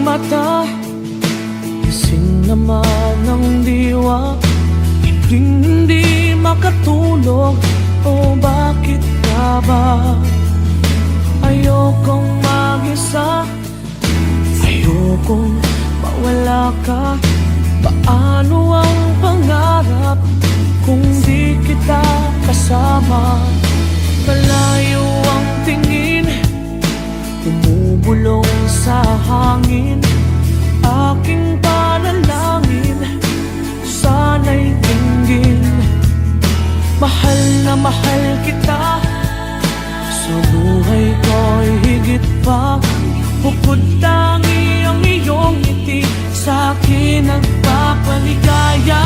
mata, gising naman ng diwa. Hindi makatulog, o bakit ka ba? Ayokong mag-isa, ayokong mawala ka. Paano ang pangarap kung di kita kasama? Malayo ang tingin, bumubulong sa hangin. Aking panalangin, sana'y tingin. Mahal na mahal kita, sa buhay ko'y higit pa. Bukod tangi ang iyong ngiti, sa'kin nagpapaligaya.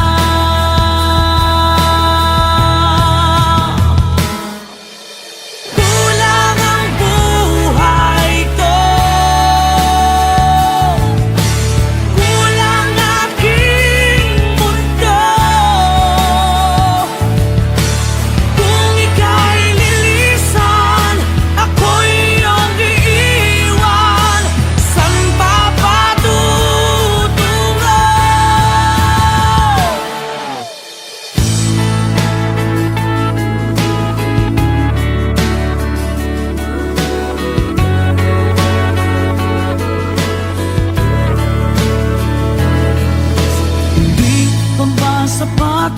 Kulang ang buhay ko, kulang aking mundo. Kung ika'y lilisan, ako'y iyong iiwan. San pa patutungo? Hindi pa ba sapat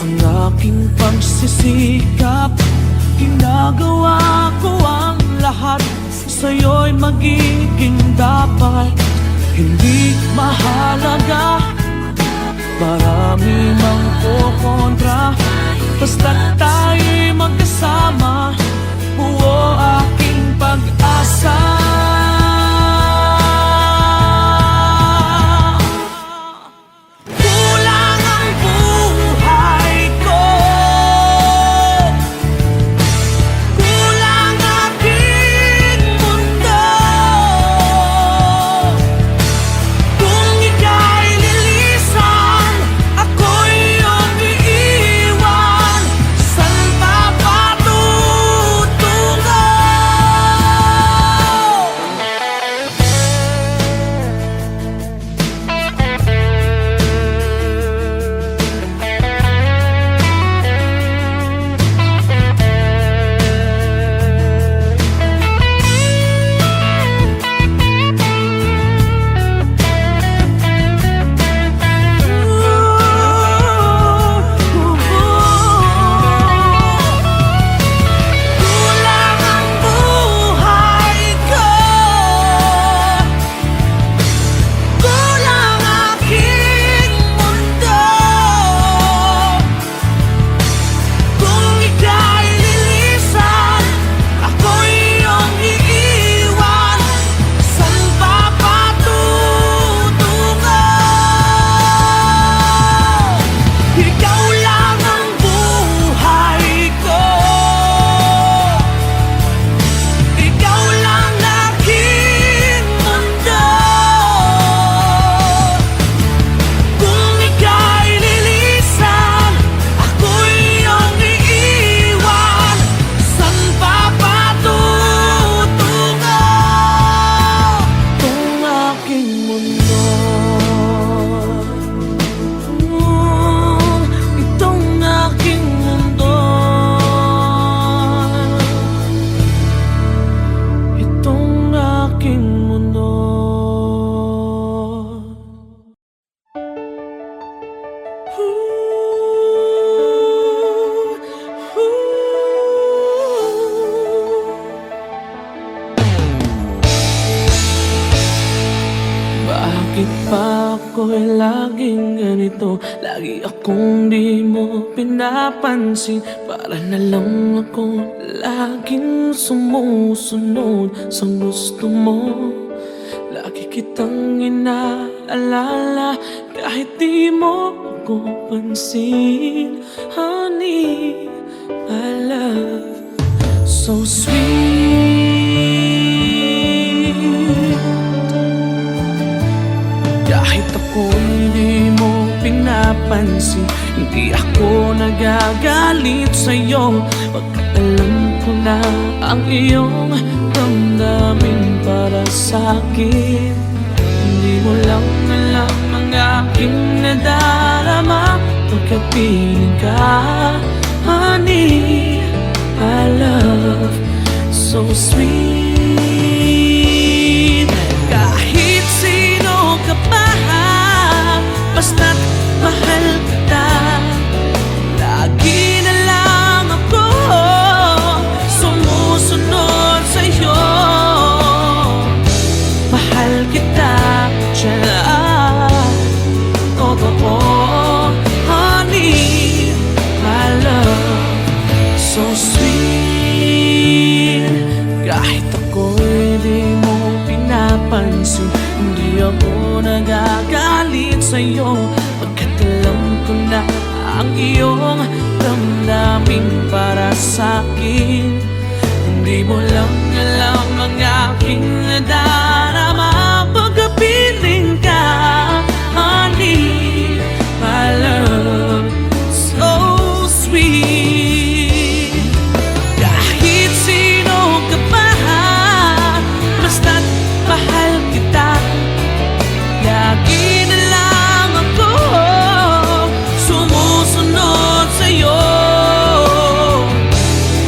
ang aking pagsisikap? Ginagawa ko ang lahat, sa'yo'y magiging dapat. Hindi mahalaga, marami mang kukontra. Basta't tayo'y magkasama, buo aking pag-asa. Kulang ang buhay ko, kulang aking mundo. Kung ika'y lilisan, ako'y iyong iiwan. San pa patutungo? Kulang ang buhay ko, kulang aking mundo. Kung ika'y lilisan, ako'y iyong iiwan. San pa patutungo? Ikaw lang ang buhay ko, ikaw lang aking mundo. Kung ika'y lilisan, ako'y iyong iiwan. San pa patutungo? Itong aking mundo, itong aking mundo, itong aking mundo. Bakit pa ako'y laging ganito? Lagi akong di mo pinapansin. Para na lang ako laging sumusunod sa gusto mo. Lagi kitang inaalala kahit di mo ako pansin. Honey, my love, so sweet. Kahit ako'y di mo pinapansin, hindi ako nagagalit sa'yo. Pagkat alam ko na ang iyong damdamin para sa'kin. aking nadarama pagkapiling ka. Honey, my love, so sweet. Kahit sino ka pa, basta't mahal kita. Lagi na lang ako sumusunod sa'yo. Mahal kita, dyan totoo. Honey, my love, so sweet. Kahit ako'y di mo pinapansin, hindi ako nagagalit sa'yo, pagkat alam ko na ang iyong damdamin para sa'kin. Hindi mo lang alam ang aking nadarama pagkapiling ka. Honey, my love, so sweet. Kahit sino ka pa, basta't mahal kita. Lagi na lang ako sumusunod sa'yo.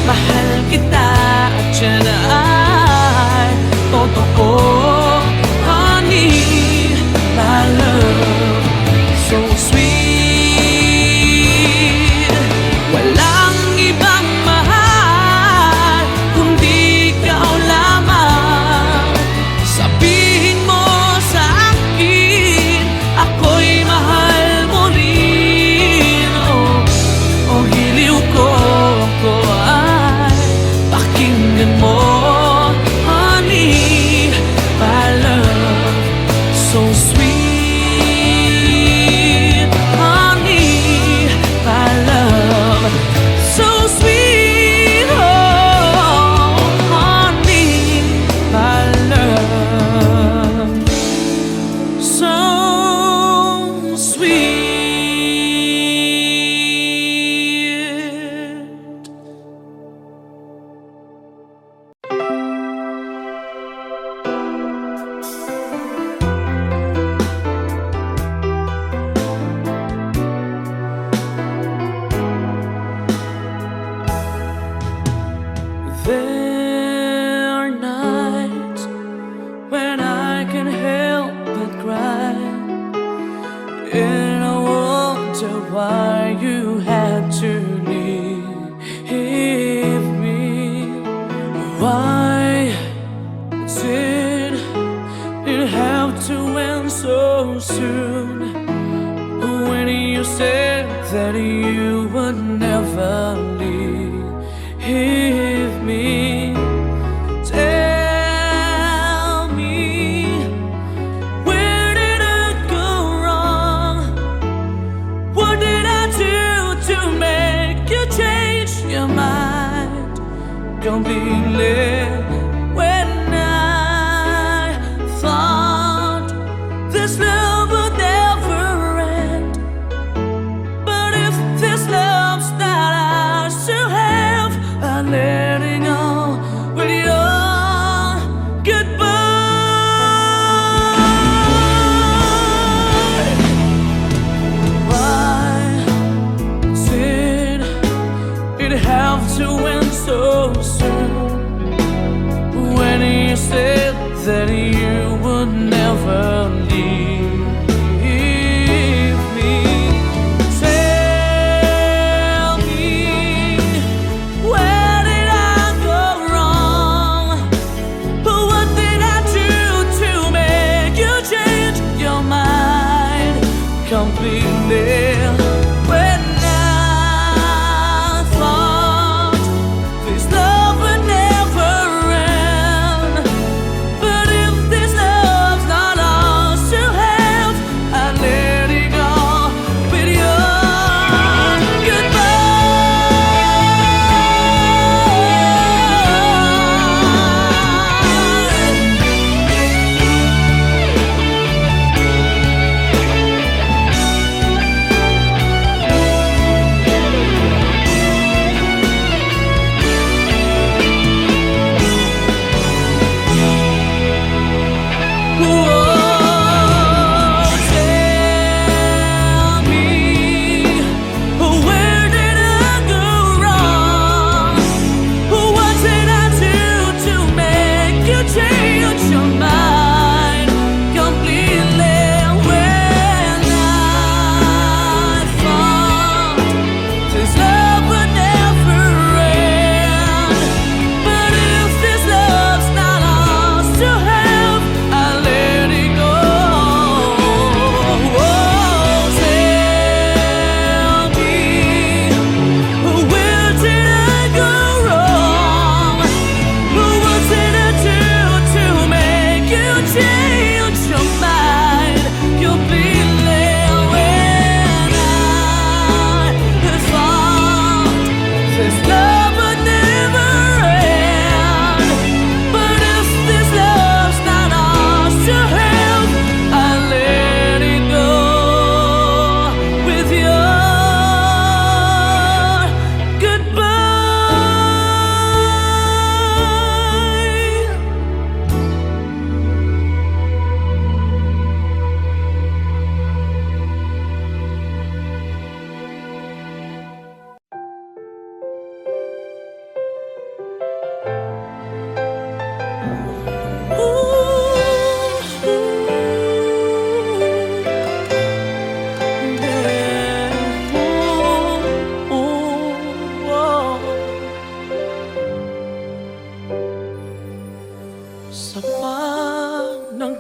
Mahal kita at yan ay totoo. Honey, my love, so sweet. Walang ibang mahal kundi ikaw lamang. Sabihin mo sa akin, ako'y mahal mo rin. Oh, hiliw ko, ako ay pakinggan mo. Honey, my love, so sweet. Honey, my love, so sweet. Oh, honey, my love, so sweet. There are nights when I can help but cry, and I wonder why you had to leave me. Why did it have to end so soon, when you said that you would never leave me? Tell me, where did I go wrong? What did I do to make you change your mind? Don't believe when I thought this love would never end. But if this love's not ours,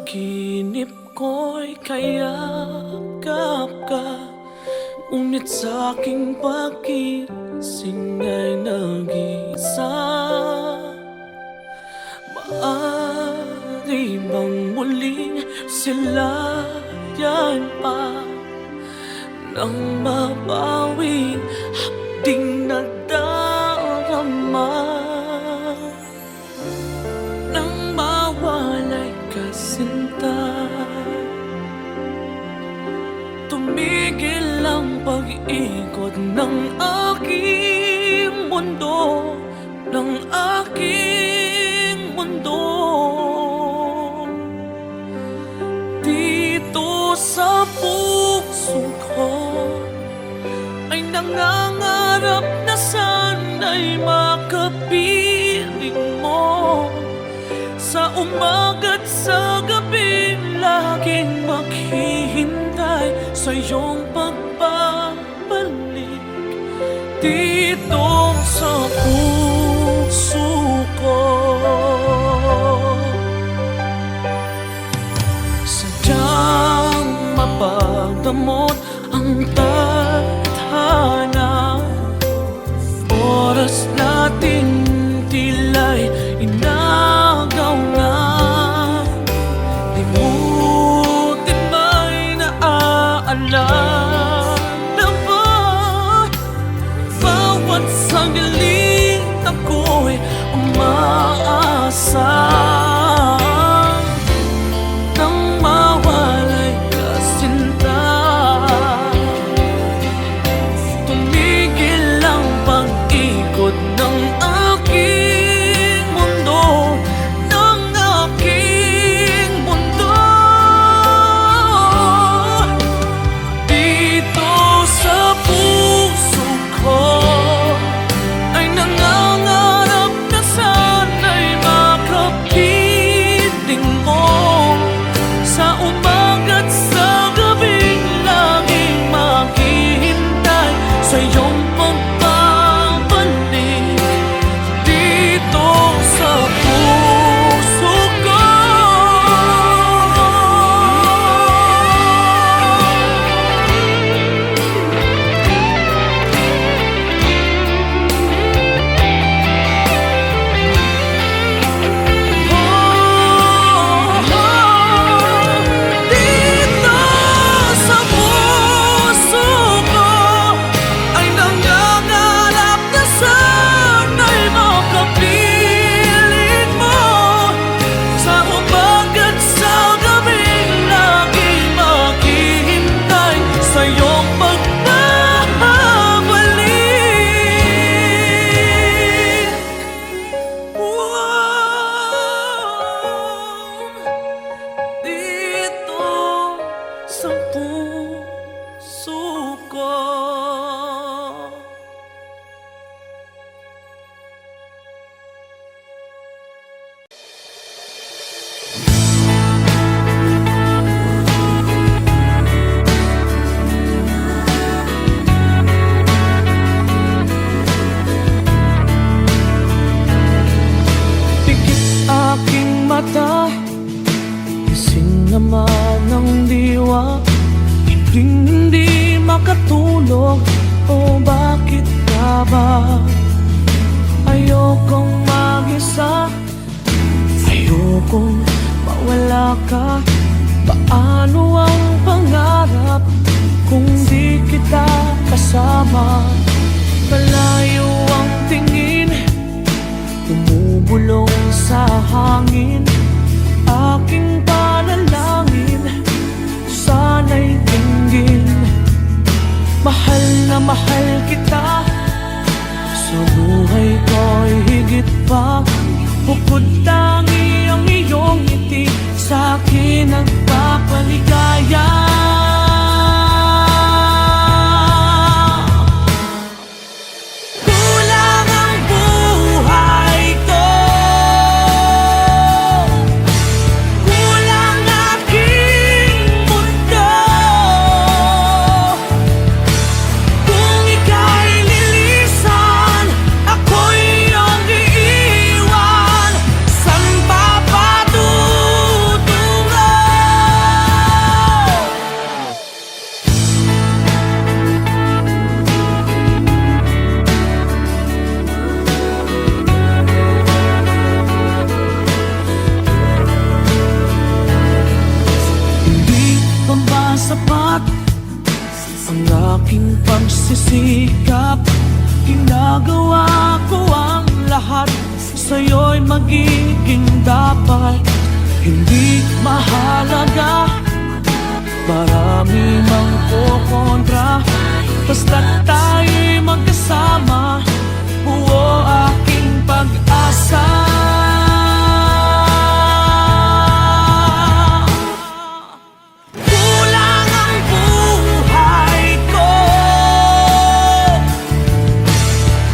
panaginip ko'y kayakap ka, ngunit sa'king pagising ay nag-iisa. Maaari bang muling silayan pa nang mabawi hapding nadarama, nang mawalay ka sinta. Tumigil ang pag-ikot ng aking mundo, ng aking mundo. Dito sa puso ko ay nangangarap na sana'y makapiling mo. Sa umaga't sa gabi laging maghihintay sa iyong pagbabalik dito sa puso ko. Sadyang mapagdamot ang tadhana, oras nating tila'y inagaw na. Limutin ba'y naaalala ba? Bawat sandali ako'y umaasa nang mawalay ka sinta. Tumigil ang pag-ikot ng aking mundo, ng aking mundo. Dito sa puso ko ay nangangarap na sana'y makapiling mo. Sa umaga't sa gabing laging maghihintay sa iyong pagbabalik dito sa puso ko. Dito sa puso ko ay nangangarap na sana'y makapiling mo. Sa umaga't sa gabing laging maghihintay sa iyong pagbabalik. Dito sa puso ko. Pikit aking mata, gising naman ng diwa, hindi makatulog. O bakit ka ba? Ayokong mag-isa, ayokong mawala ka. Paano ang pangarap kung di kita kasama? Malayo ang tingin, bumubulong sa hangin. Aking panalangin, sana'y tinggin. Mahal na mahal kita, sa buhay ko'y higit pa. Bukod tangi ang iyong ngiti, sa'kin nagpapaligaya. Kulang ang buhay ko, kulang aking mundo. Kung ika'y lilisan, ako'y iyong iiwan. San pa patungo? sapat ang aking pagsisikap. Ginagawa ko ang lahat, sa'yo'y magiging dapat. Hindi mahalaga, marami mang kukontra, basta't tayo'y magkasama, buo aking pag-asa. Kulang ang buhay ko,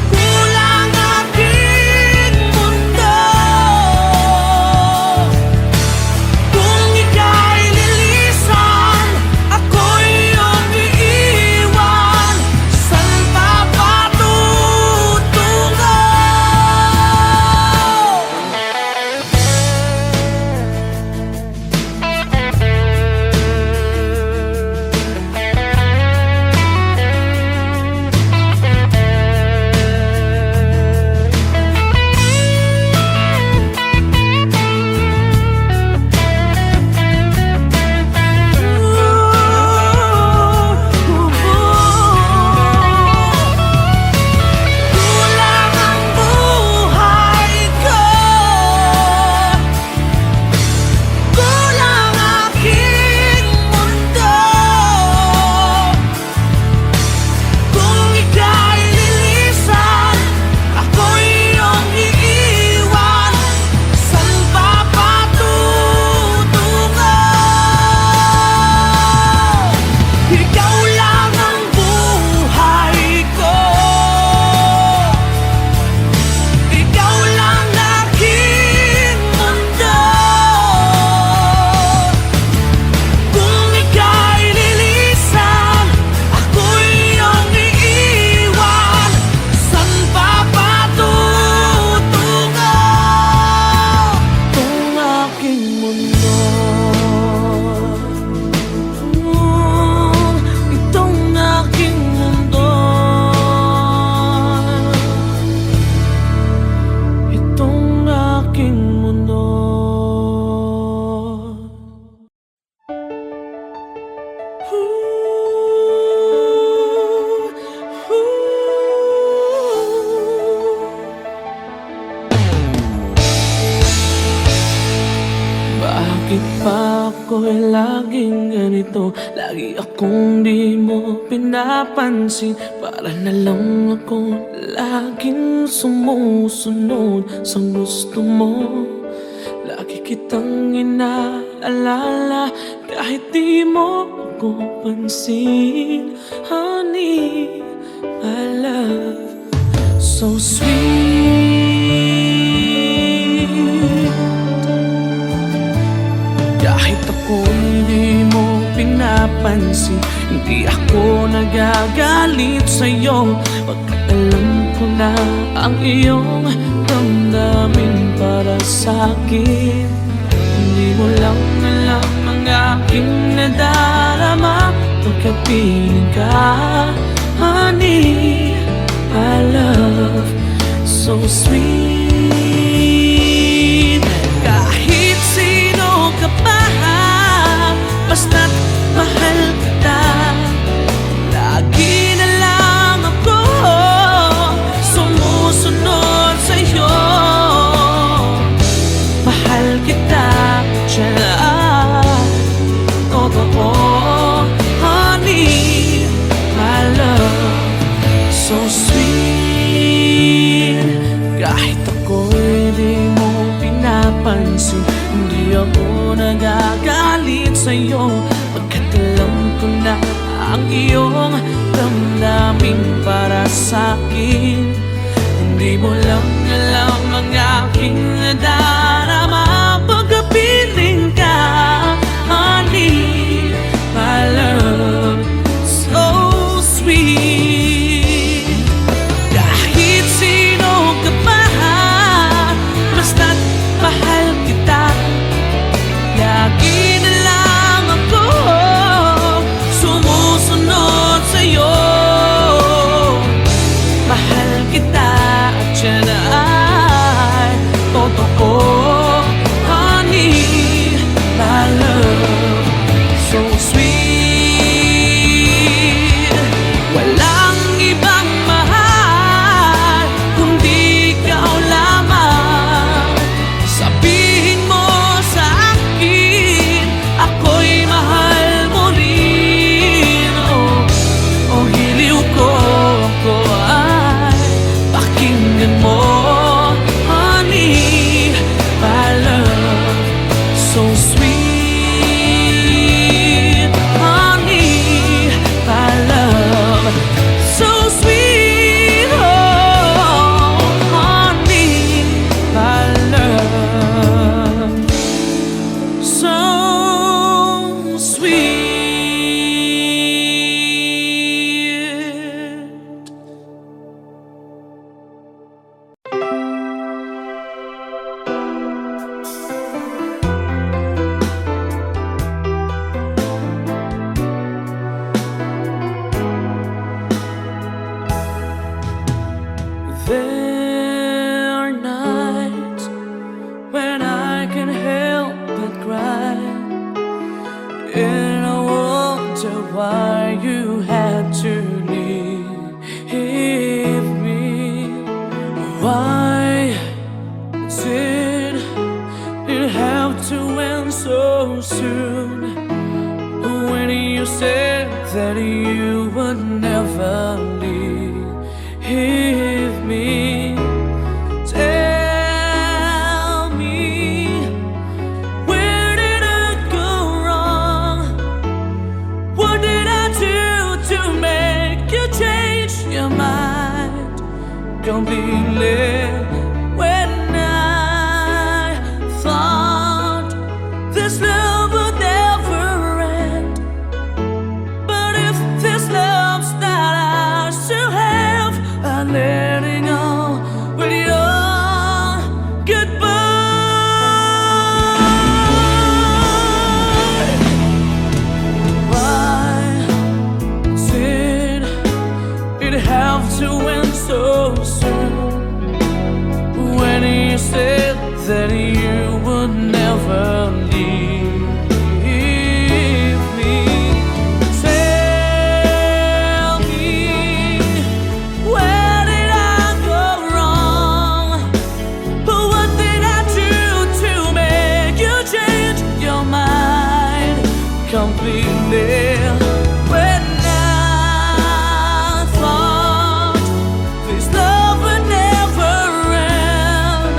kulang aking mundo. Kung ika'y lilisan, ako'y iyong iiwan. Saan pa patutungo? Kulang ang buhay ko, kulang aking mundo. Kung ika'y lilisan, ako'y iyong iiwan. Saan pa patutungo? Ikaw lang ang buhay ko, ikaw lang aking mundo. Kung ika'y lilisan, ako'y iyong iiwan. Saan pa patutungo? Itong aking mundo, itong aking mundo, itong aking mundo. Bakit pa ako'y laging ganito? Lagi akong di mo pinapansin. Para na lang ako laging sumusunod sa gusto mo. Lagi kitang inaalala kahit di mo ako pansin. Honey, my love, so sweet. Kahit ako hindi mo pinapansin, hindi ako nagagalit sa'yo, pagkat alam ko na ang iyong damdamin para sa'kin. Hindi mo lang alam ang aking nadarama pagkapiling ka. Honey, my love, so sweet. Kahit sino ka pa, basta't mahal kita, lagi na lang ako sumusunod sa'yo. Mahal kita, tiyan, totoo. Honey, my love, so sweet. Kahit ako'y di mo pinapansin, hindi ako nagagalit sa'yo, pagkat alam ko na ang iyong damdamin para sa'kin. Hindi mo lang alam ang aking nadarama pagkapiling ka. Honey, my love, so sweet. Kahit sino ka pa, basta't mahal kita, lagi na lang ako sumusunod sa'yo. Mahal kita at yan ay totoo. And I wonder why you had to leave me. Why did it have to end so soon? When you said that you would never leave me. Tell me, where did I go wrong? What did I do to make you change your mind completely? When I thought this love would never end, but if this love's not ours to have, I'm letting go with your goodbye. Why did it have to end so soon? When you said that you would never leave me. Tell me, where did I go wrong? What did I do to make you change your mind completely? When I thought this love would never end,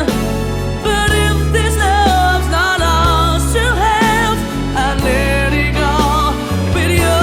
but if this love's not ours to have, I let it go with your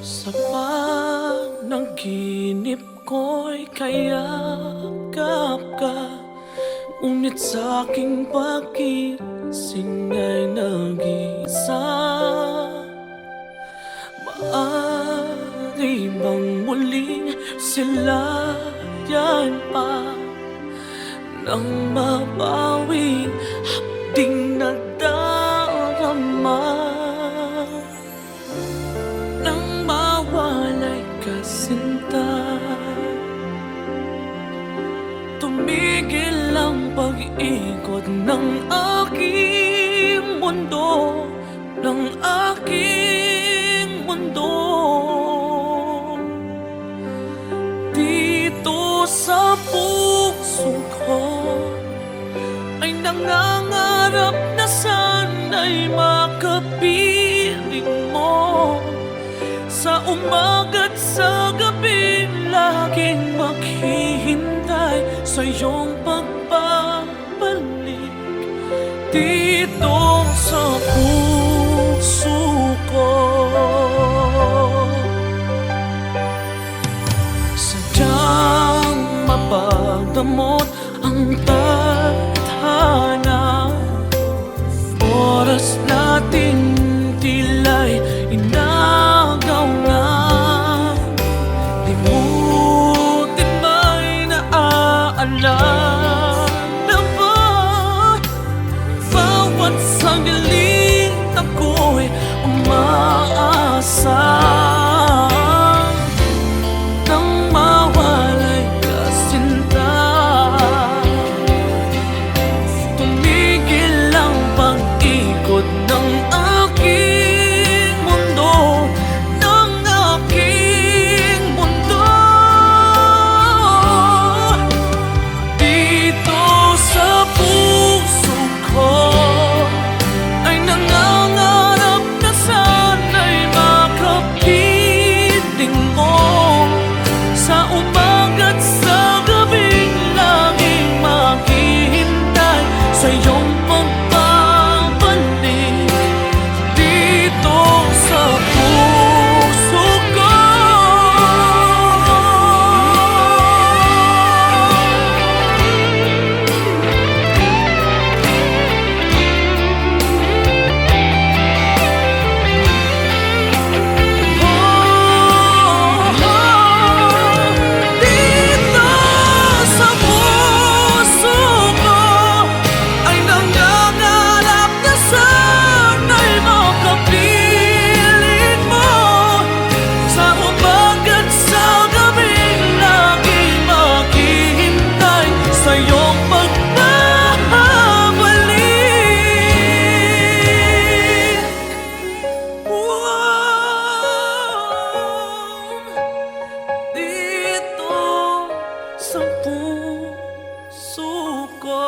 sa panaginip ko'y kayakap ka, ngunit sa aking pagising ay nag-isa. Maaari bang muling silayan pa nang mabawing hapding nadarama? Nang mawalay ka, sinta, tumigil ang pag-ikot ng aking mundo, ng aking mundo. Dito sa puso ko ay nangangarap na sana'y makapiling mo. Sa umaga't sa gabi laging maghihintay sa iyong pagbabalik dito sa puso ko. Sadyang mapagdamot ang tadhana, oras natin tila'y inagaw na. Limutin ba'y naaalala ba? Bawat sandaling ako'y umaasa nang mawalay ka, sinta. Tumigil ang pag-ikot ng aking mundo, ng aking mundo. Dito sa puso ko ay nangangarap na sana'y makapiling mo. Sa umaga't sa gabing laging maghihintay sa iyong pagbabalik dito sa puso ko. Dito sa puso ko ay nangangarap na sana'y makapiling mo. Sa umaga't sa gabing laging maghihintay sa iyong pagbabalik. Dito sa puso ko.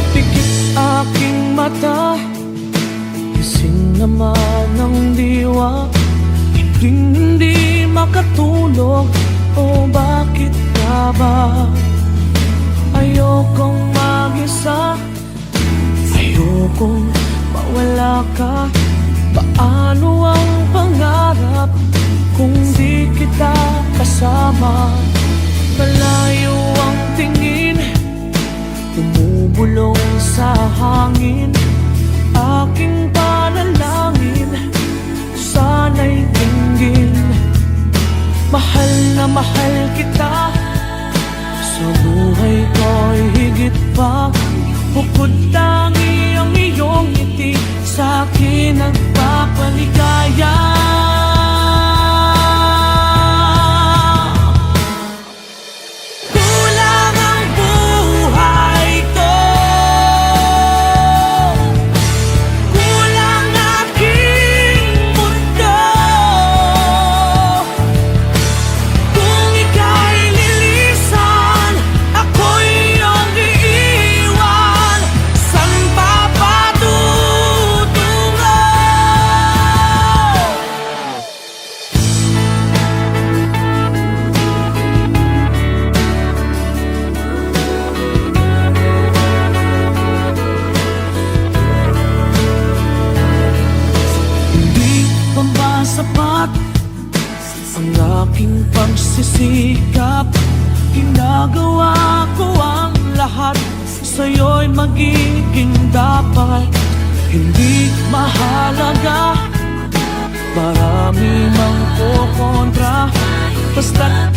Pikit aking mata, gising naman ang diwa. Hindi makatulog, o bakit ka ba? Ayokong mag-isa, ayokong mawala ka. Paano ang pangarap kung di kita kasama? Malayo ang tingin, bumubulong sa hangin. Aking panalangin, sana'y dinggin. Mahal na mahal kita, sa buhay ko'y higit pa. Bukod tangi ang iyong ngiti, sa akin nagpapaligaya. Kulang ang buhay ko, kulang aking mundo. Kung ika'y lilisan, ako'y iyong iiwan. San pa patutungo? Hindi pa ba sapat ang aking pagsisikap? Ginagawa ko ang lahat, sa'yo'y magiging dapat. Hindi mahalaga, marami mang kukontra, basta't